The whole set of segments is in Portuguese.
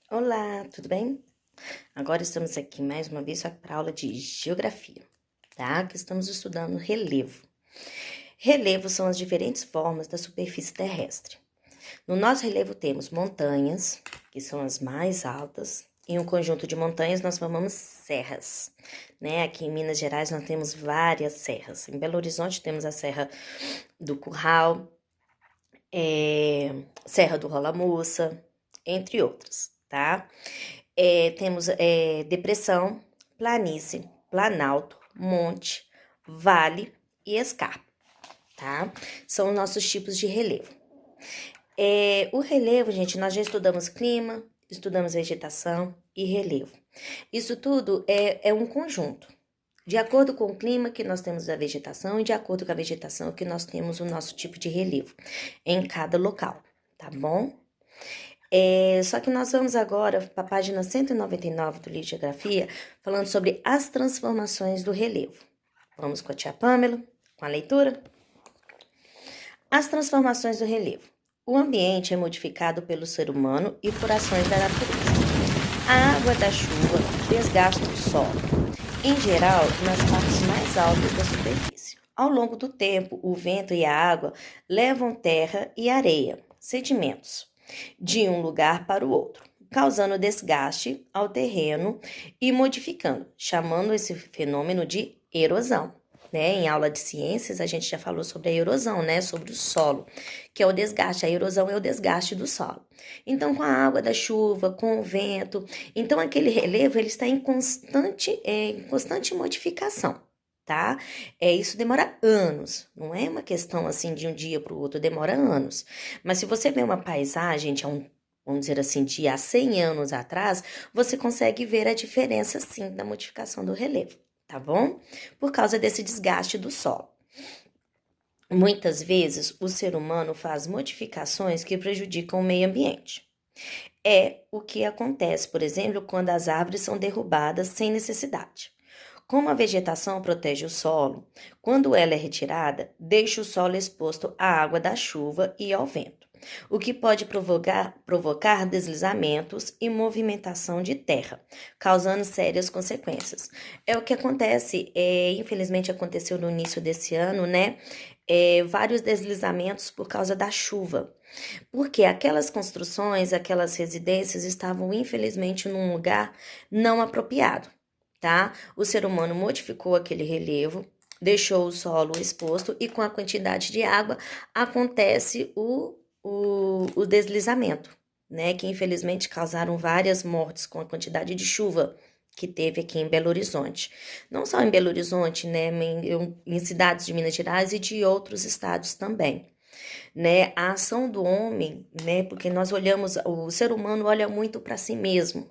Olá, tudo bem? Agora estamos aqui mais uma vez para a aula de geografia, tá? Que estamos estudando relevo. Relevo são as diferentes formas da superfície terrestre. No nosso relevo temos montanhas, que são as mais altas. Em um conjunto de montanhas nós formamos serras, né? Aqui em Minas Gerais nós temos várias serras. Em Belo Horizonte temos a Serra do Curral, Serra do Rola Moça, entre outras, tá? Temos depressão, planície, planalto, monte, vale e escarpa, tá? São os nossos tipos de relevo. O relevo, gente, nós já estudamos clima, estudamos vegetação e relevo. Isso tudo é um conjunto. De acordo com o clima que nós temos a vegetação e de acordo com a vegetação que nós temos o nosso tipo de relevo em cada local, tá bom? Só que nós vamos agora para a página 199 do livro de Geografia, falando sobre as transformações do relevo. Vamos com a tia Pamela, com a leitura? As transformações do relevo. O ambiente é modificado pelo ser humano e por ações da natureza. A água da chuva desgasta o solo, em geral nas partes mais altas da superfície. Ao longo do tempo, o vento e a água levam terra e areia, sedimentos, de um lugar para o outro, causando desgaste ao terreno e modificando, chamando esse fenômeno de erosão. Em aula de ciências, a gente já falou sobre a erosão, sobre o solo, que é o desgaste. A erosão é o desgaste do solo. Então, com a água da chuva, com o vento, então aquele relevo ele está em constante modificação, tá? Isso demora anos, não é uma questão assim de um dia para o outro, demora anos. Mas se você vê uma paisagem vamos dizer assim, de há 100 anos atrás, você consegue ver a diferença, sim, da modificação do relevo, tá bom? Por causa desse desgaste do solo. Muitas vezes, o ser humano faz modificações que prejudicam o meio ambiente. É o que acontece, por exemplo, quando as árvores são derrubadas sem necessidade. Como a vegetação protege o solo, quando ela é retirada, deixa o solo exposto à água da chuva e ao vento, o que pode provocar deslizamentos e movimentação de terra, causando sérias consequências. É o que acontece, infelizmente aconteceu no início desse ano, vários deslizamentos por causa da chuva. Porque aquelas construções, aquelas residências estavam, infelizmente, num lugar não apropriado, tá? O ser humano modificou aquele relevo, deixou o solo exposto e com a quantidade de água acontece o deslizamento, que infelizmente causaram várias mortes com a quantidade de chuva que teve aqui em Belo Horizonte. Não só em Belo Horizonte, em cidades de Minas Gerais e de outros estados também. A ação do homem, porque nós olhamos, o ser humano olha muito para si mesmo,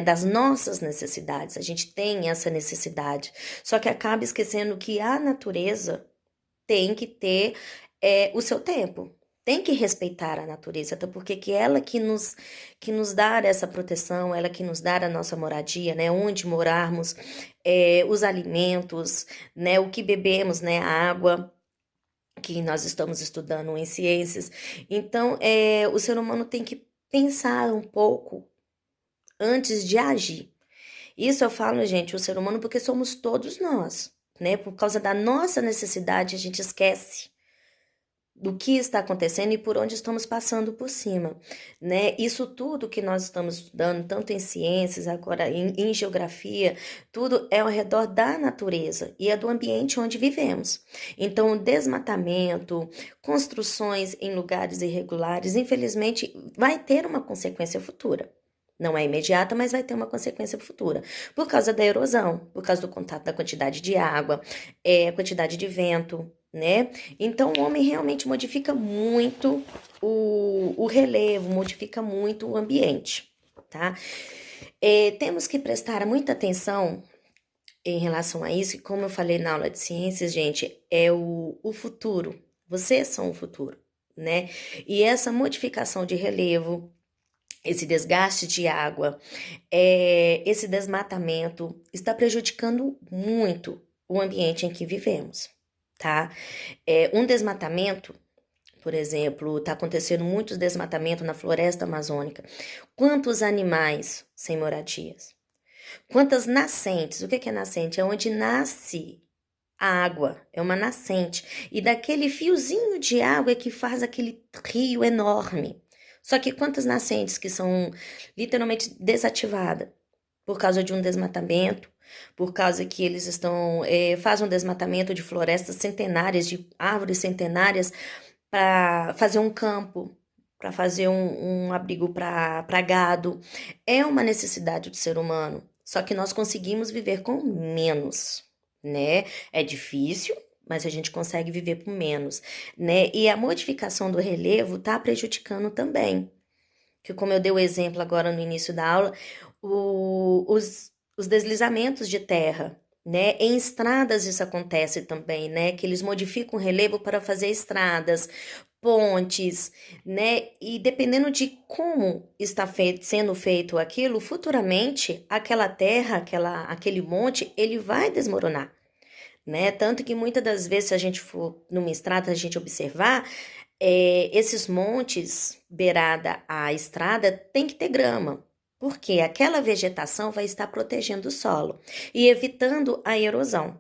das nossas necessidades, a gente tem essa necessidade, só que acaba esquecendo que a natureza tem que ter o seu tempo, tem que respeitar a natureza, até porque que ela que nos dá essa proteção, ela que nos dá a nossa moradia, onde morarmos, os alimentos, o que bebemos, a água, que nós estamos estudando em ciências. Então, o ser humano tem que pensar um pouco antes de agir. Isso eu falo, gente, o ser humano, porque somos todos nós, Por causa da nossa necessidade, a gente esquece do que está acontecendo e por onde estamos passando por cima, Isso tudo que nós estamos estudando, tanto em ciências, agora em geografia, tudo é ao redor da natureza e é do ambiente onde vivemos. Então, o desmatamento, construções em lugares irregulares, infelizmente, vai ter uma consequência futura. Não é imediata, mas vai ter uma consequência futura. Por causa da erosão, por causa do contato da quantidade de água, quantidade de vento, Então, o homem realmente modifica muito o relevo, modifica muito o ambiente, tá? Temos que prestar muita atenção em relação a isso, e como eu falei na aula de ciências, gente, é o futuro. Vocês são o futuro, E essa modificação de relevo, esse desgaste de água, esse desmatamento está prejudicando muito o ambiente em que vivemos, tá? Um desmatamento Por exemplo, está acontecendo muito desmatamento na floresta amazônica. Quantos animais sem moradias? Quantas nascentes? O que é nascente? É onde nasce a água, é uma nascente. E daquele fiozinho de água é que faz aquele rio enorme. Só que quantas nascentes que são literalmente desativadas por causa de um desmatamento, por causa que eles fazem um desmatamento de florestas centenárias, de árvores centenárias, para fazer um campo, para fazer um abrigo para gado. É uma necessidade do ser humano. Só que nós conseguimos viver com menos, né? É difícil, mas a gente consegue viver com menos, né? E a modificação do relevo está prejudicando também. Que como eu dei o exemplo agora no início da aula, os deslizamentos de terra, né? Em estradas isso acontece também, né? Que eles modificam o relevo para fazer estradas, pontes, né? E dependendo de como está sendo feito aquilo, futuramente aquela terra, aquele monte, ele vai desmoronar, né? Tanto que muitas das vezes, se a gente for numa estrada, a gente observar, esses montes beirada a estrada tem que ter grama, porque aquela vegetação vai estar protegendo o solo e evitando a erosão,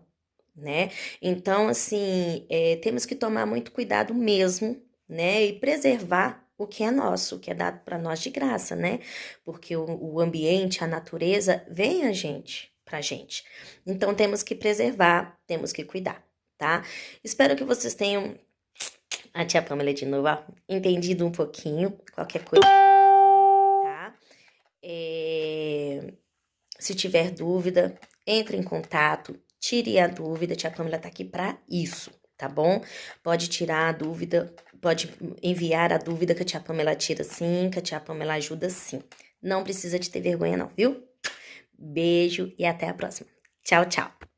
né? Então, assim, temos que tomar muito cuidado mesmo, né? E preservar o que é nosso, o que é dado para nós de graça, né? Porque o ambiente, a natureza, vem pra gente. Então, temos que preservar, temos que cuidar, tá? Espero que vocês tenham, a tia Pamela de novo, ó, entendido um pouquinho, qualquer coisa, tá? Se tiver dúvida, entre em contato, tire a dúvida, a tia Pamela tá aqui para isso, tá bom? Pode tirar a dúvida, pode enviar a dúvida que a tia Pamela tira sim, que a tia Pamela ajuda sim. Não precisa de ter vergonha não, viu? Beijo e até a próxima. Tchau, tchau.